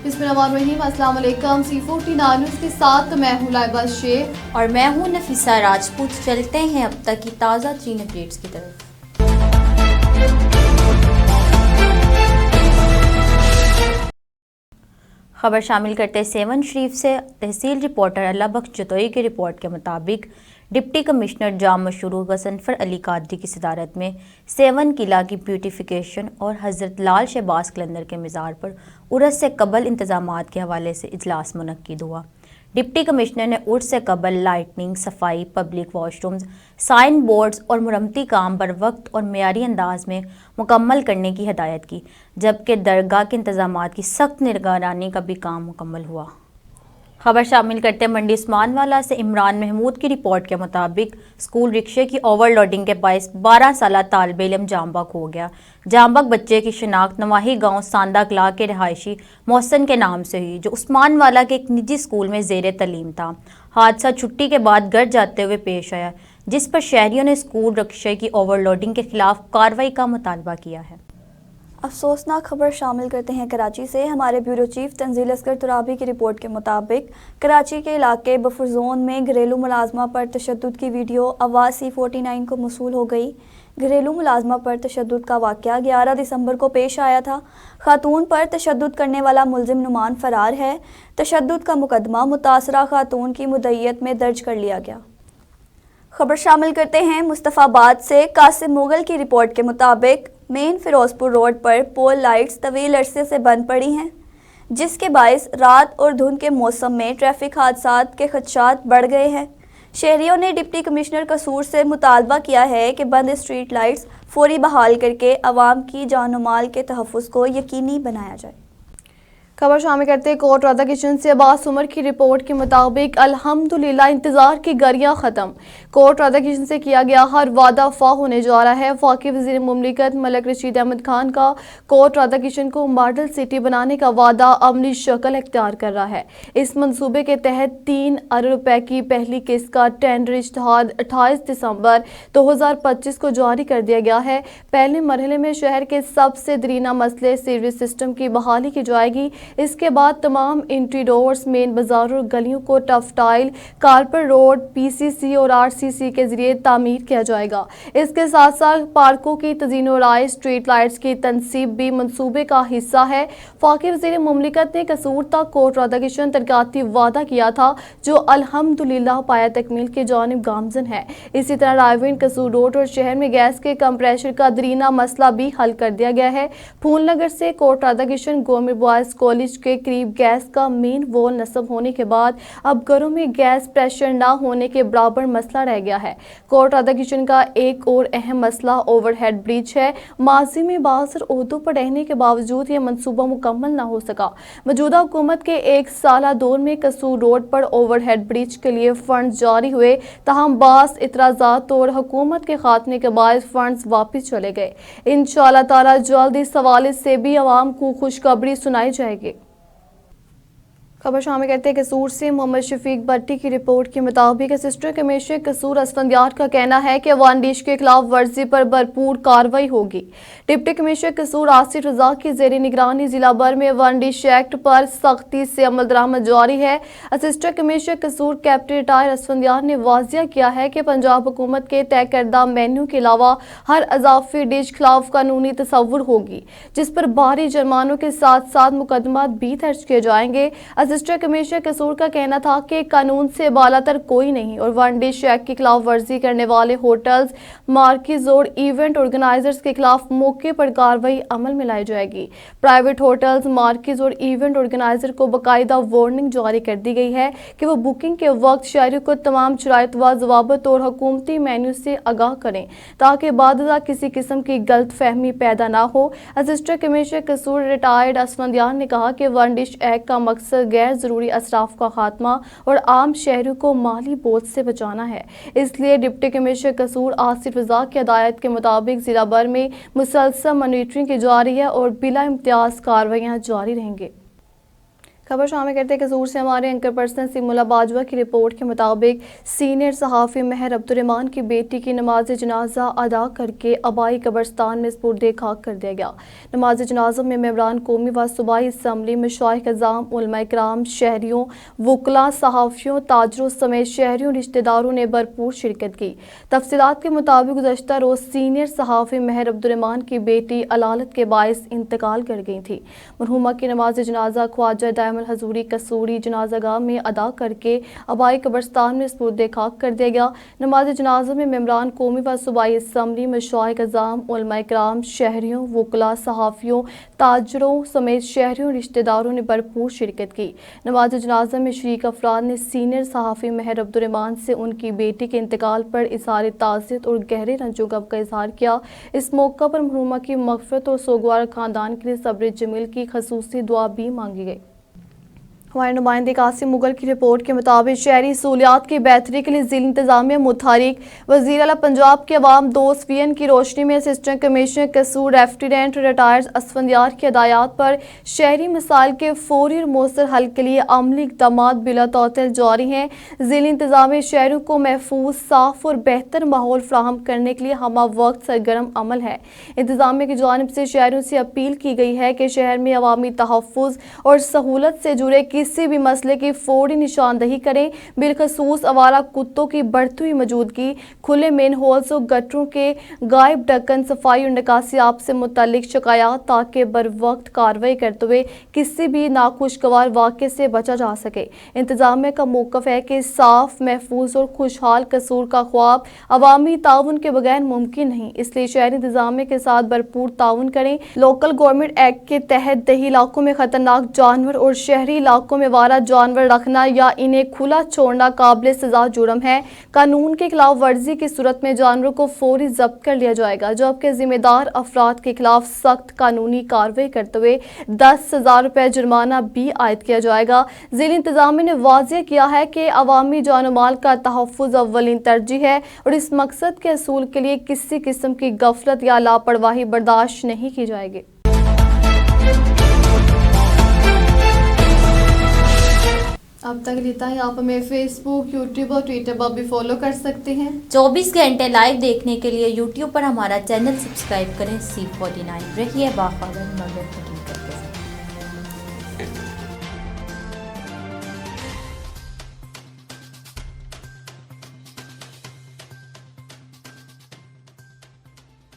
बिस्मिल्लाहिर्रहमानिर्रहीम। अस्सलाम वालेकुम। C49 न्यूज़ के साथ मैं हूँ लाइबा शेख और मैं हूँ नफीसा राजपूत। चलते हैं अब तक की ताज़ा तरीन अपडेट्स की तरफ। खबर शामिल करते सेवन शरीफ से तहसील रिपोर्टर अल्लाह बख्श जतोई की रिपोर्ट के मुताबिक डिप्टी कमिश्नर जाम मशरूर गजनफर अली कादरी की सदारत में सेवन किला की ब्यूटिफिकेशन और हज़रत लाल शहबाज कलंदर के मज़ार पर उर्स से कबल इंतज़ामात के हवाले से इजलास मुनक्किद हुआ। डिप्टी कमिश्नर ने उर्स से कबल लाइटनिंग, सफाई, पब्लिक वॉशरूम्स, साइन बोर्ड्स और मुरम्मती काम बर वक्त और मेयारी अंदाज में मुकम्मल करने की हिदायत की, जबकि दरगाह के इंतज़ामात की सख्त निगरानी का भी काम मुकम्मल हुआ। खबर शामिल करते मंडी उस्मानवाला से इमरान महमूद की रिपोर्ट के मुताबिक स्कूल रिक्शे की ओवरलोडिंग के बायस 12 साला तालिब इल्म जामबग हो गया। जामबग बच्चे की शिनाख्त नवाही गांव सांदा कला के रहायशी मोहसन के नाम से हुई, जो उस्मानवाला के एक निजी स्कूल में ज़ेर तलीम था। हादसा छुट्टी के बाद घर जाते हुए पेश आया, जिस पर शहरियों ने स्कूल रिक्शे की ओवरलोडिंग के खिलाफ कार्रवाई का मुतालबा किया है। अफसोसनाक खबर शामिल करते हैं कराची से। हमारे ब्यूरो चीफ तंजील असगर तुराबी की रिपोर्ट के मुताबिक कराची के इलाके बफर जोन में घरेलू मुलाजमा पर तशद्दुद की वीडियो आवाज़ C49 को मौसूल हो गई। घरेलू मुलाजमा पर तशद्दुद का वाक़या 11 दिसंबर को पेश आया था। खातून पर तशद्दुद करने वाला मुलजिम नुमान फरार है। तशद्दुद का मुकदमा मुतासरा खातून की मुद्दईयत में दर्ज कर लिया गया। खबर शामिल करते हैं मुस्तफ़ाबाद से। कासिम मुगल की रिपोर्ट के मुताबिक मेन फिरोजपुर रोड पर पोल लाइट्स तवील अरसे से बंद पड़ी हैं, जिसके बायस रात और धुंध के मौसम में ट्रैफिक हादसात के खदशात बढ़ गए हैं। शहरियों ने डिप्टी कमिश्नर कसूर से मुतालबा किया है कि बंद स्ट्रीट लाइट्स फौरी बहाल करके आवाम की जान और माल के तहफ़्फ़ुज़ को यकीनी बनाया जाए। खबर शामिल करते कोट राधा किशन से अब्बास उमर की रिपोर्ट के मुताबिक अल्हम्दुलिल्लाह इंतजार की गरियां खत्म। कोट राधा किशन से किया गया हर वादा फा होने जा रहा है। वफाकी वज़ीर मुमलिकत मलिक रशीद अहमद खान का कोट राधा किशन को मॉडल सिटी बनाने का वादा अमली शक्ल इख्तियार कर रहा है। इस मंसूबे के तहत 3 अरब रुपए की पहली किस्त का टेंडर इश्तहार 28 दिसंबर 2025 को जारी कर दिया गया है। पहले मरहले में शहर के सबसे दरीना मसले सीवरेज सिस्टम की बहाली की जाएगी। इसके बाद तमाम एंट्री डोर्स, मेन बाजार और गलियों को tough tile, carpet road, PCC और RCC के जरिए तामीर किया जाएगा। इसके साथ साथ पार्कों की तज़ीन और राय, स्ट्रीट लाइट्स की तनसीब भी मंसूबे का हिस्सा है। वफाकी वज़ीर मुमलिकत ने कसूर तक कोट राधा किशन तरक्याती वादा किया था, जो अल्हम्दुलिल्लाह पाया तकमील की जानिब गामजन है। इसी तरह रायविंड, कसूर रोड और शहर में गैस के कंप्रेशर का दरीना मसला भी हल कर दिया गया है। फूलनगर से Kot Radha Kishan government boys college के करीब गैस का मेन वॉल नस्ब होने के बाद अब घरों में गैस प्रेशर ना होने के बराबर मसला रह गया है। कोट राधा किशन का एक और अहम मसला ओवरहेड ब्रिज है। माजी में बासर ओहदों पर रहने के बावजूद ये मनसूबा मुकम्मल ना हो सका। मौजूदा हुकूमत के 1 साला दौर में कसूर रोड पर ओवरहेड ब्रिज के लिए फंड जारी हुए, तहम बास इतराजात और हुकूमत के खात्मे के बाद फंड्स वापस चले गए। इंशाअल्लाह ताला जल्द इस हवाले से भी आवाम को खुशखबरी सुनाई जाएगी। खबर शामिल करते हैं कसूर से। मोहम्मद शफीक भट्टी की रिपोर्ट के मुताबिक असिस्टेंट कमिश्नर कसूर असफंदियार का कहना है कि वानडिश के खिलाफ वर्जी पर भरपूर कार्रवाई होगी। डिप्टी कमिश्नर कसूर आसिफ रजा की जेर निगरानी जिला भर में वानडिश एक्ट पर सख्ती से अमल दरामद जारी है। असिस्टेंट कमिश्नर कसूर कैप्टन रिटायर असफंदियार ने वाजिया किया है कि पंजाब हुकूमत के तय करदा मेन्यू के अलावा हर अजाफी डिश खिलाफ कानूनी तसव्वुर होगी, जिस पर भारी जुर्मानों के साथ साथ मुकदमा भी दर्ज किए जाएंगे। असिस्टेंट कमिश्नर कसूर का कहना था कि कानून से बालातर कोई नहीं और वानडिश एक्ट की खिलाफ वर्जी करने वाले होटल्स, मार्केज और इवेंट ऑर्गेनाइजर्स के खिलाफ मौके पर कार्रवाई अमल में लाई जाएगी। प्राइवेट होटल्स, मार्केज और इवेंट ऑर्गेनाइजर को बाकायदा वार्निंग जारी कर दी गई है कि वो बुकिंग के वक्त शहरियों को तमाम शराइत व ज़वाबित और हुकूमती मेन्यू से आगाह करें, ताकि बाद किसी किस्म की गलत फहमी पैदा ना हो। असिस्टेंट कमिश्नर कसूर रिटायर्ड असफंदियार ने कहा कि वानडिश एक्ट का मकसद गैर जरूरी असराफ का खात्मा और आम शहरों को माली बोझ से बचाना है। इसलिए डिप्टी कमिश्नर कसूर आसिफ रजा की हदायत के मुताबिक जिला भर में मुसलसल मॉनिटरिंग की जा रही है और बिला इम्तियाज कार्रवाइयाँ जारी रहेंगी। खबर शामिल करते हैं कसूर से हमारे एंकर पर्सन सिमुला बाजवा की रिपोर्ट के मुताबिक सीनियर सहाफ़ी महर अब्दुर्रहमान की बेटी की नमाज जनाजा अदा करके आबाई कब्रिस्तान में सुपुर्द खाक कर दिया गया। नमाज जनाजा में मेंबरान कौमी व सूबाई असम्बली मशाइख अज़ाम उलमा इकराम शहरियों वकला सहाफ़ियों ताजरों समेत शहरियों रिश्तेदारों ने भरपूर शिरकत की। तफसीलात के मुताबिक गुज़श्ता रोज़ सीनियर सहाफ़ी महर अब्दुर्रहमान की बेटी अलालत के बायस इंतकाल कर गई थी। मरहूमा की नमाज जनाजा ख्वाजा दायमुल हजूरी कसूरी जनाजागाह में अदा करके आबाई कब्रिस्तान में सुपुर्द खाक कर दिया गया। नमाज जनाजा में मेंबरान कौमी व सूबाई असम्बली मशाइख अज़ाम उलमा इकराम शहरियों वकला सहाफ़ियों ताजरों समेत शहरियों रिश्तेदारों ने भरपूर शिरकत की। नमाज जनाजा में शरीक अफराद ने सीनियर सहाफ़ी महर अब्दुर्रहमान से उनकी बेटी के इंतकाल पर इज़हार ताज़ियत और गहरे रंजो गम का इजहार किया। इस मौका पर मरहूमा की मग़फ़िरत और सोगवार ख़ानदान के लिए सब्र जमील की ख़ुसूसी दुआ भी मांगी गई। हमारे नुमाइंदे कासिम मुगल की रिपोर्ट के मुताबिक शहरी सहूलियात की बेहतरी के लिए ज़िला इंतज़ामिया मुतहरिक वज़ीर आला पंजाब के अवाम दोस्त विजन की रोशनी में असिस्टेंट कमिश्नर कसूर लेफ्टिनेंट रिटायर्ड असफंदियार की हदायत पर शहरी मसाइल के फौरी और मौसर हल के लिए अमली इक़दाम बिला तौतील जारी हैं। ज़िला इंतज़ामिया शहरों को महफूज साफ और बेहतर माहौल फराहम करने के लिए हमा वक्त सरगर्म अमल है। इंतज़ामिया की जानिब से शहरों से अपील की गई है कि शहर में अवामी तहफ़्फ़ुज़ और सहूलत से जुड़े किसी भी मसले की फौरी निशानदही करें। बिलखसूस आवारा कुत्तों की बढ़ती हुई मौजूदगी, खुले मेन होल्स और गटरों के गायब ढक्कन, सफाई और निकासी आप से मुतल्लिक शिकायत ताकि बर वक्त कार्रवाई करते हुए किसी भी नाखुशगवार वाक़े से बचा जा सके। इंतज़ामिया का मौक़िफ़ है कि साफ महफूज और खुशहाल कसूर का ख्वाब अवामी ताउन के बगैर मुमकिन नहीं, इसलिए शहरी इंतज़ामिया के साथ भरपूर ताउन करें। लोकल गवर्नमेंट एक्ट के तहत दही इलाकों में खतरनाक जानवर और शहरी इलाकों में वारा जानवर रखना या इन्हें खुला छोड़ना काबिल सजा जुर्म है। कानून के खिलाफ वर्जी की सूरत में जानवरों को फौरी जब्त कर लिया जाएगा, जबकि जिम्मेदार अफराद के खिलाफ सख्त कानूनी कार्रवाई करते हुए 10,000 रुपये जुर्माना भी आयद किया जाएगा। जिला इंतजामिया ने वाज़ेह किया है कि अवामी जान माल का तहफ़्फ़ुज़ अव्वलीन तरजीह है और इस मकसद के असूल के लिए किसी किस्म की गफलत या लापरवाही बर्दाश्त नहीं की जाएगी। अब तक लेता है, आप हमें फेसबुक, यूट्यूब और ट्विटर पर भी फॉलो कर सकते हैं। 24 घंटे लाइव देखने के लिए यूट्यूब पर हमारा चैनल सब्सक्राइब करें। C49 रहिए बाखबर।